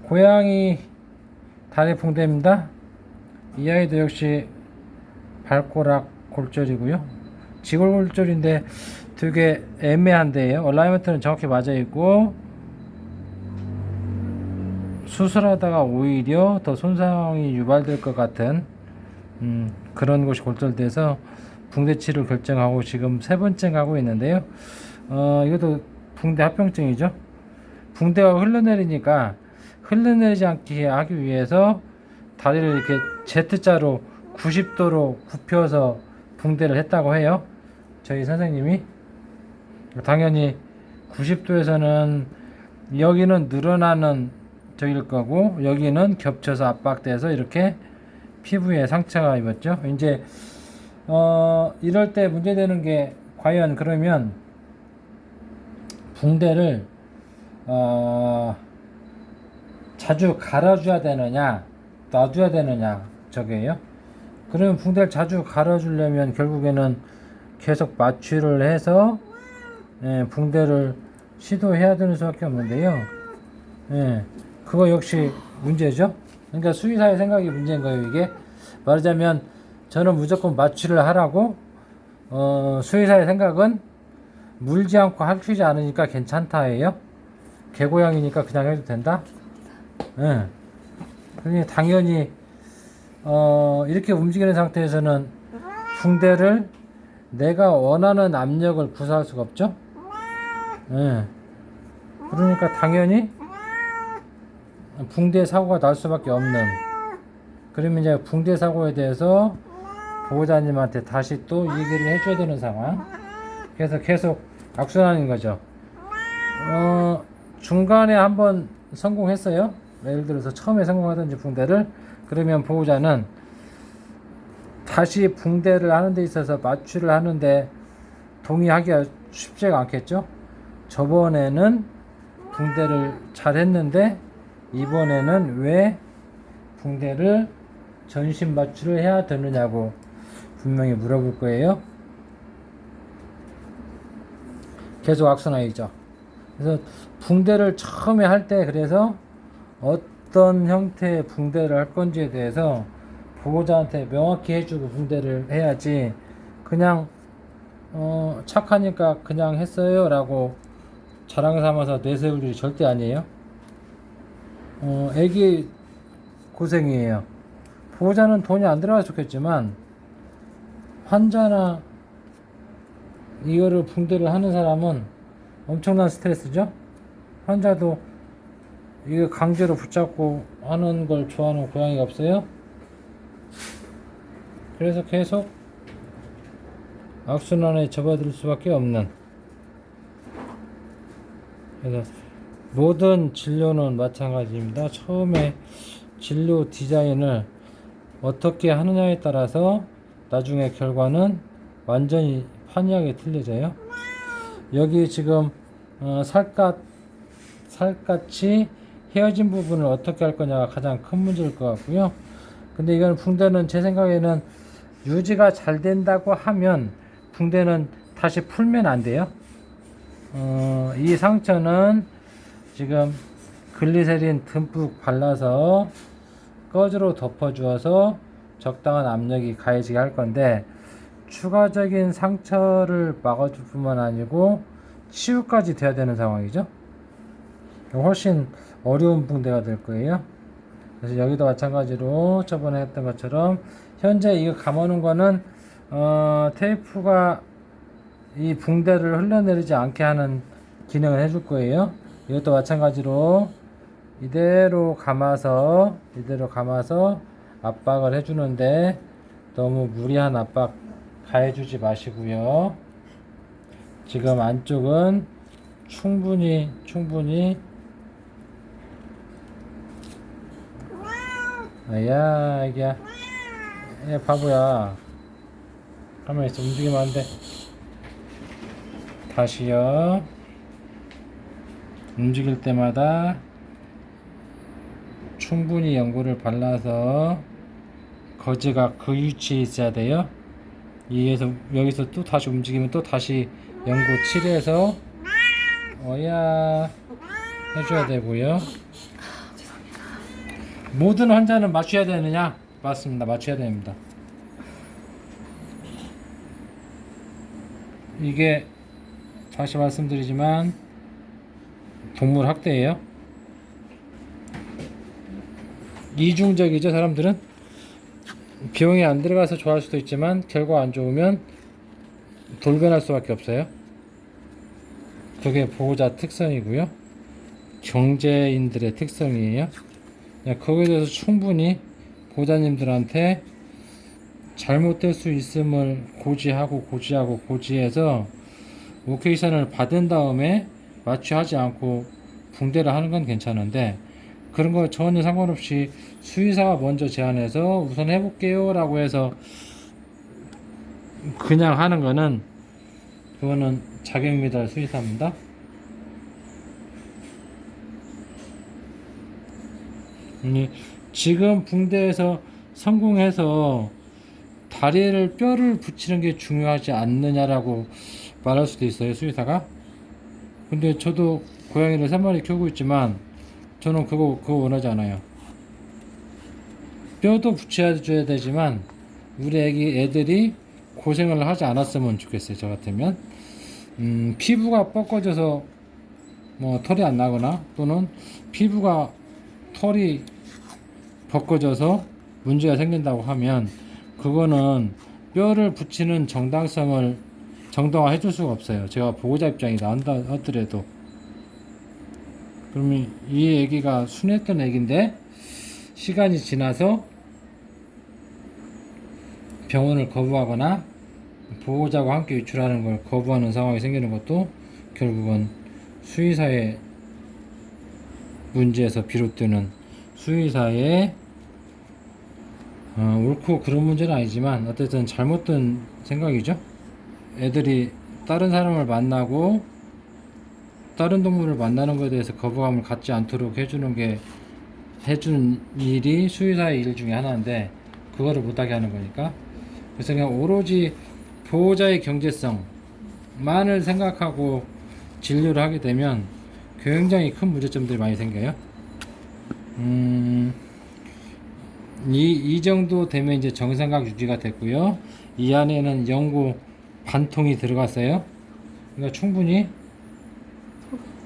고양이 다리 붕대입니다. 이 아이도 역시 발꼬락 골절이고요. 지골골절인데 되게 애매한데요. 얼라이먼트는 정확히 맞아 있고 수술하다가 오히려 더 손상이 유발될 것 같은 그런 곳이 골절돼서 붕대 치료 결정하고 지금 세 번째 가고 있는데요. 이것도 붕대 합병증이죠. 붕대가 흘러내리니까 흘러내리지 않게 하기 위해서 다리를 이렇게 Z자로 90도로 굽혀서 붕대를 했다고 해요. 저희 선생님이. 당연히 90도에서는 여기는 늘어나는 저길 거고 여기는 겹쳐서 압박돼서 이렇게 피부에 상처가 입었죠. 이제 이럴 때 문제되는 게 과연 그러면 붕대를 자주 갈아줘야 되느냐 놔줘야 되느냐 저게요. 그러면 붕대를 자주 갈아주려면 결국에는 계속 마취를 해서 붕대를 시도해야 되는 수밖에 없는데요. 그거 역시 문제죠. 그러니까 수의사의 생각이 문제인 거예요. 이게 말하자면 저는 무조건 마취를 하라고, 수의사의 생각은 물지 않고 핥히지 않으니까 괜찮다예요. 개고양이니까 그냥 해도 된다. 그러니 당연히 이렇게 움직이는 상태에서는 붕대를 내가 원하는 압력을 구사할 수가 없죠. 그러니까 당연히 붕대 사고가 날 수밖에 없는. 그러면 이제 붕대 사고에 대해서 보호자님한테 다시 또 얘기를 해줘야 되는 상황. 그래서 계속 악순환인 거죠. 중간에 한번 성공했어요. 예를 들어서 처음에 성공하든지 붕대를, 그러면 보호자는 다시 붕대를 하는 데 있어서 마취를 하는데 동의하기가 쉽지가 않겠죠. 저번에는 붕대를 잘 했는데 이번에는 왜 붕대를 전신 마취를 해야 되느냐고 분명히 물어볼 거예요. 계속 악순환이죠. 그래서 붕대를 처음에 할 때 그래서 어떤 형태의 붕대를 할 건지에 대해서 보호자한테 명확히 해주고 붕대를 해야지 그냥 착하니까 그냥 했어요 라고 자랑 삼아서 내세울 일이 절대 아니에요. 애기 고생이에요. 보호자는 돈이 안 들어가서 좋겠지만 환자나 이거를 붕대를 하는 사람은 엄청난 스트레스죠. 환자도 이거 강제로 붙잡고 하는 걸 좋아하는 고양이가 없어요. 그래서 계속 악순환에 접어들 수밖에 없는. 그래서 모든 진료는 마찬가지입니다. 처음에 진료 디자인을 어떻게 하느냐에 따라서 나중에 결과는 완전히 판이하게 틀려져요. 여기 지금 살갗이 헤어진 부분을 어떻게 할 거냐가 가장 큰 문제일 것 같고요. 근데 이건 붕대는 제 생각에는 유지가 잘 된다고 하면 붕대는 다시 풀면 안 돼요. 이 상처는 지금 글리세린 듬뿍 발라서 꺼즈로 덮어주어서 적당한 압력이 가해지게 할 건데 추가적인 상처를 막아줄 뿐만 아니고 치유까지 돼야 되는 상황이죠. 훨씬 어려운 붕대가 될 거예요. 그래서 여기도 마찬가지로 저번에 했던 것처럼 현재 이거 감아놓은 거는 테이프가 이 붕대를 흘러내리지 않게 하는 기능을 해줄 거예요. 이것도 마찬가지로 이대로 감아서 압박을 해주는데 너무 무리한 압박 가해주지 마시고요. 지금 안쪽은 충분히 야 이게 바보야. 가만히 있어. 움직이면 안 돼. 다시요. 움직일 때마다 충분히 연고를 발라서 거즈가 그 위치에 있어야 돼요. 여기서 또 다시 움직이면 또 다시 연고 칠해서 해줘야 되고요. 모든 환자는 맞춰야 되느냐? 맞습니다. 맞춰야 됩니다. 이게 다시 말씀드리지만 동물 학대예요. 이중적이죠. 사람들은 비용이 안 들어가서 좋아할 수도 있지만 결과 안 좋으면 돌변할 수밖에 없어요. 그게 보호자 특성이고요. 경제인들의 특성이에요. 거기에 대해서 충분히 보호자님들한테 잘못될 수 있음을 고지해서 오케이션을 받은 다음에 마취하지 않고 붕대를 하는 건 괜찮은데, 그런 거 전혀 상관없이 수의사가 먼저 제안해서 우선 해볼게요 라고 해서 그냥 하는 거는, 그거는 자격미달 수의사입니다. 지금 붕대에서 성공해서 다리를 뼈를 붙이는 게 중요하지 않느냐라고 말할 수도 있어요, 수의사가. 근데 저도 고양이를 3마리 키우고 있지만 저는 그거 원하지 않아요. 뼈도 붙여줘야 되지만 우리 애들이 고생을 하지 않았으면 좋겠어요. 저 같으면 피부가 뻗어져서 뭐 털이 안 나거나, 또는 피부가 털이 벗겨져서 문제가 생긴다고 하면 그거는 뼈를 붙이는 정당화 해줄 수가 없어요. 제가 보호자 입장이다 하더라도. 그러면 이 애기가 순했던 애기인데 시간이 지나서 병원을 거부하거나 보호자와 함께 유출하는 걸 거부하는 상황이 생기는 것도 결국은 수의사의 문제에서 비롯되는, 수의사의 옳고 그런 문제는 아니지만 어쨌든 잘못된 생각이죠. 애들이 다른 사람을 만나고 다른 동물을 만나는 것에 대해서 거부감을 갖지 않도록 해주는 일이 수의사의 일 중에 하나인데, 그거를 못하게 하는 거니까. 그래서 그냥 오로지 보호자의 경제성만을 생각하고 진료를 하게 되면 굉장히 큰 문제점들이 많이 생겨요. 이 정도 되면 이제 정상각 유지가 됐고요. 이 안에는 연고 반통이 들어갔어요. 그러니까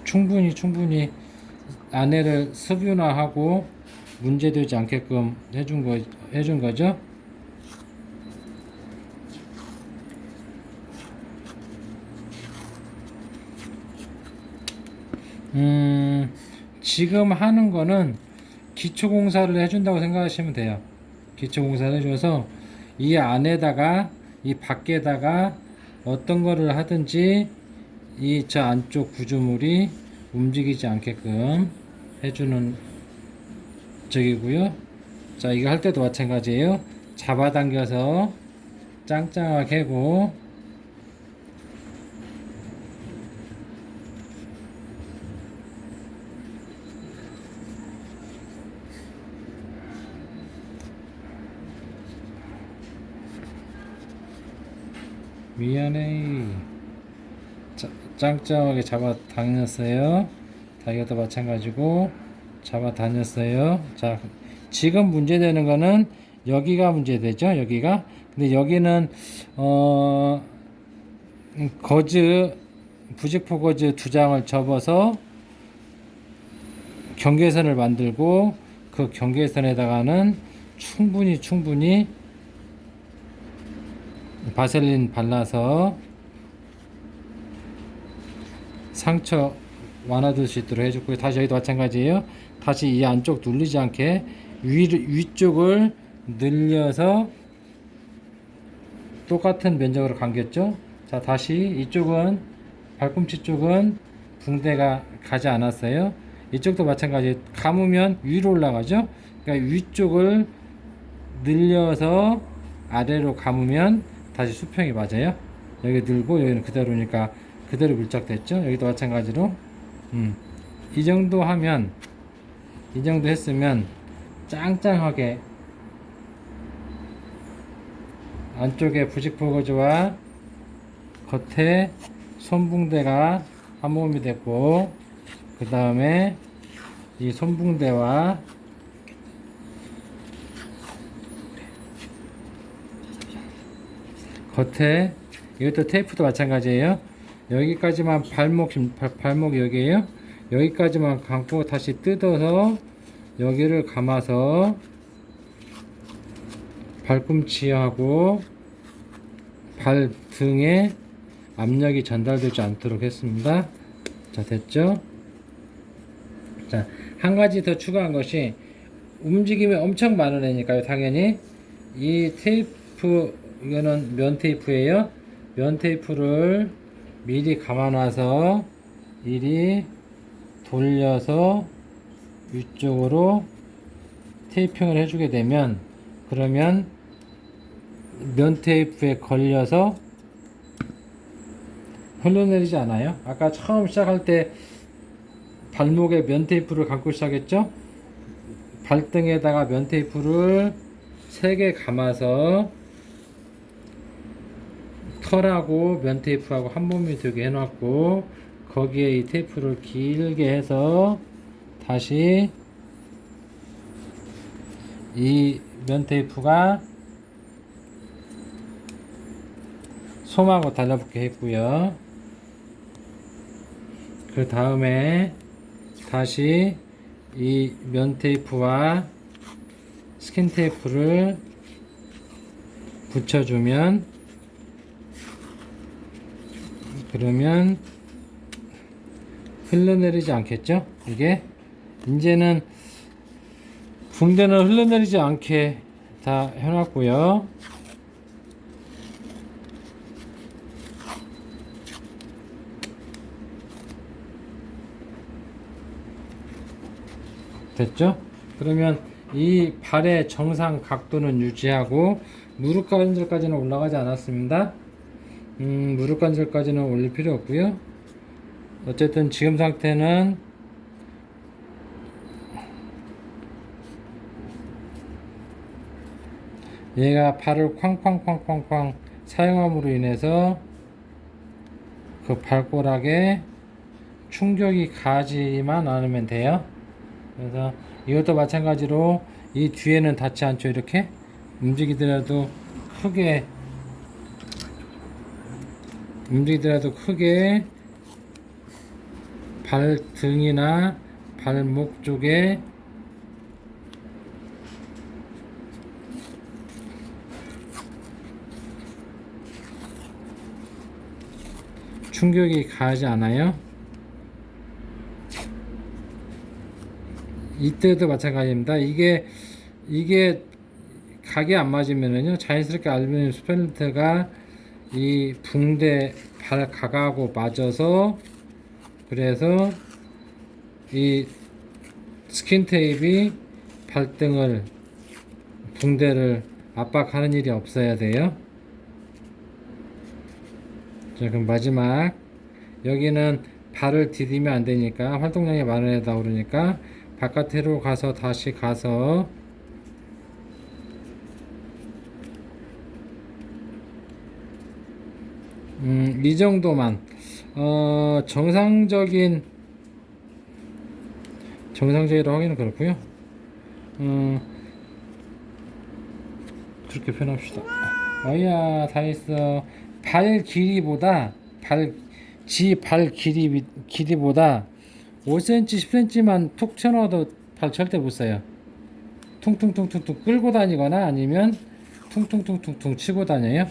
충분히 아내를 습윤화하고 문제되지 않게끔 해준 거죠. 지금 하는 거는 기초공사를 해준다고 생각하시면 돼요. 기초공사를 해줘서 이 안에다가, 이 밖에다가 어떤 거를 하든지 저 안쪽 구조물이 움직이지 않게끔 해주는 쪽이고요. 자, 이거 할 때도 마찬가지예요. 잡아당겨서 짱짱하게 하고, 미안해. 짱짱하게 잡아 당겼어요. 다이어도 마찬가지고 잡아 다녔어요. 자, 지금 문제되는 거는 여기가 문제되죠. 여기가. 근데 여기는 부직포 거즈 2장을 접어서 경계선을 만들고, 그 경계선에다가는 충분히 바셀린 발라서 상처 완화될 수 있도록 해줬고요. 다시 여기도 마찬가지예요. 다시 이 안쪽 눌리지 않게 위쪽을 늘려서 똑같은 면적으로 감겼죠. 자, 다시 이쪽은, 발꿈치 쪽은 붕대가 가지 않았어요. 이쪽도 마찬가지. 감으면 위로 올라가죠. 그러니까 위쪽을 늘려서 아래로 감으면 다시 수평이 맞아요. 여기 늘고 여기는 그대로니까 그대로 밀착됐죠. 여기도 마찬가지로 이 정도 했으면 짱짱하게 안쪽에 부직포거즈와 겉에 손붕대가 한 몸이 됐고, 그 다음에 이 손붕대와 겉에 이것도 테이프도 마찬가지예요. 여기까지만 발목 여기에요. 여기까지만 감고 다시 뜯어서 여기를 감아서 발꿈치하고 발등에 압력이 전달되지 않도록 했습니다. 자, 됐죠? 자, 한 가지 더 추가한 것이 움직임이 엄청 많은 애니까요. 당연히 이 테이프, 이거는 면 테이프예요. 면 테이프를 미리 감아놔서 이리 돌려서 위쪽으로 테이핑을 해주게 되면, 그러면 면 테이프에 걸려서 흘러내리지 않아요. 아까 처음 시작할 때 발목에 면 테이프를 감고 시작했죠. 발등에다가 면 테이프를 3개 감아서 털하고 면 테이프하고 한 몸이 되게 해놨고, 거기에 이 테이프를 길게 해서 다시 이 면 테이프가 솜하고 달라붙게 했고요. 그 다음에 다시 이 면 테이프와 스킨 테이프를 붙여주면, 그러면 흘러내리지 않겠죠? 이게 이제는 붕대는 흘러내리지 않게 다 해놨고요. 됐죠? 그러면 이 발의 정상 각도는 유지하고, 무릎 관절까지는 올라가지 않았습니다. 무릎 관절까지는 올릴 필요 없고요. 어쨌든 지금 상태는 얘가 발을 쾅쾅쾅쾅쾅 사용함으로 인해서 그 발가락에 충격이 가지만 않으면 돼요. 그래서 이것도 마찬가지로 이 뒤에는 닿지 않죠. 이렇게 움직이더라도 크게 발등이나 발목 쪽에 충격이 가지 않아요. 이때도 마찬가지입니다. 이게 각이 안 맞으면은요, 자연스럽게 알루미늄 스펠트가 이 붕대 발 각하고 맞아서, 그래서 이 스킨 테이프가 발등을, 붕대를 압박하는 일이 없어야 돼요. 자, 그럼 마지막, 여기는 발을 디디면 안 되니까, 활동량이 많은 애다 그러니까 바깥으로 가서 다시 가서 이 정도만 정상적인 정상적이라고 하기는 그렇고요. 그렇게 표현합시다. 어이야, 다 했어. 발 길이보다 발 길이보다 5cm, 10cm만 툭 쳐넣어도 발 절대 못 써요. 퉁퉁퉁퉁퉁 끌고 다니거나 아니면 퉁퉁퉁퉁퉁 치고 다녀요.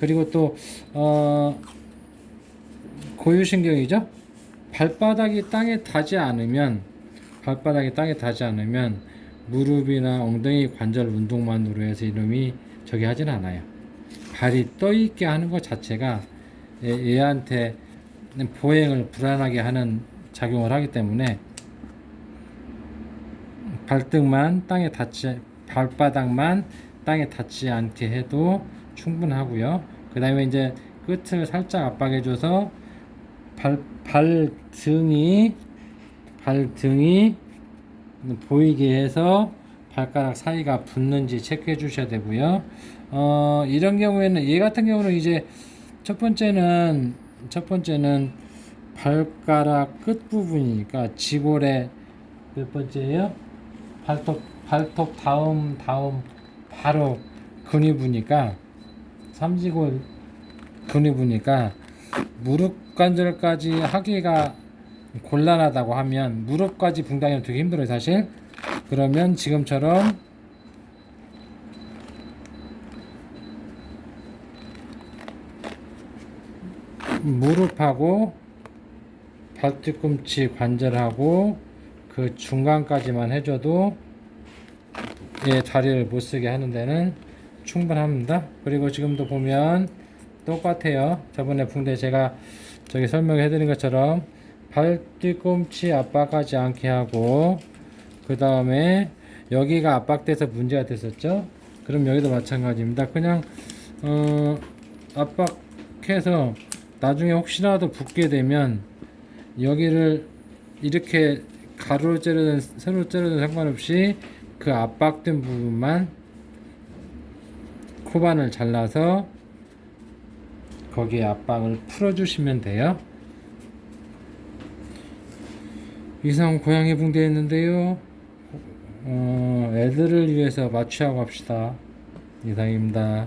그리고 또 고유신경이죠. 발바닥이 땅에 닿지 않으면 무릎이나 엉덩이 관절 운동만으로 해서 이놈이 저기 하진 않아요. 발이 떠 있게 하는 것 자체가 얘한테 보행을 불안하게 하는 작용을 하기 때문에 발바닥만 땅에 닿지 않게 해도 충분하고요. 그 다음에 이제 끝을 살짝 압박해줘서 발등이 보이게 해서 발가락 사이가 붙는지 체크해 주셔야 되고요. 이런 경우에는, 얘 같은 경우는 이제 첫 번째는 발가락 끝 부분이니까 지골의 몇 번째예요? 발톱 다음 바로 근위부니까 삼지골 근위부니까 무릎 관절까지 하기가 곤란하다고 하면 무릎까지 붕당이면 되게 힘들어요 사실. 그러면 지금처럼 무릎하고 발 뒤꿈치 관절하고 그 중간까지만 해줘도 예, 다리를 못쓰게 하는 데는 충분합니다. 그리고 지금도 보면 똑같아요. 저번에 붕대 제가 저기 설명해 드린 것처럼 발 뒤꿈치 압박하지 않게 하고 그 다음에 여기가 압박돼서 문제가 됐었죠. 그럼 여기도 마찬가지입니다. 그냥 압박해서 나중에 혹시라도 붓게 되면 여기를 이렇게 가로로 찌르든 세로로 찌르든 상관없이 그 압박된 부분만 코반을 잘라서 거기에 압박을 풀어주시면 돼요. 이상 고양이 붕대였는데요. 애들을 위해서 마취하고 합시다. 이상입니다.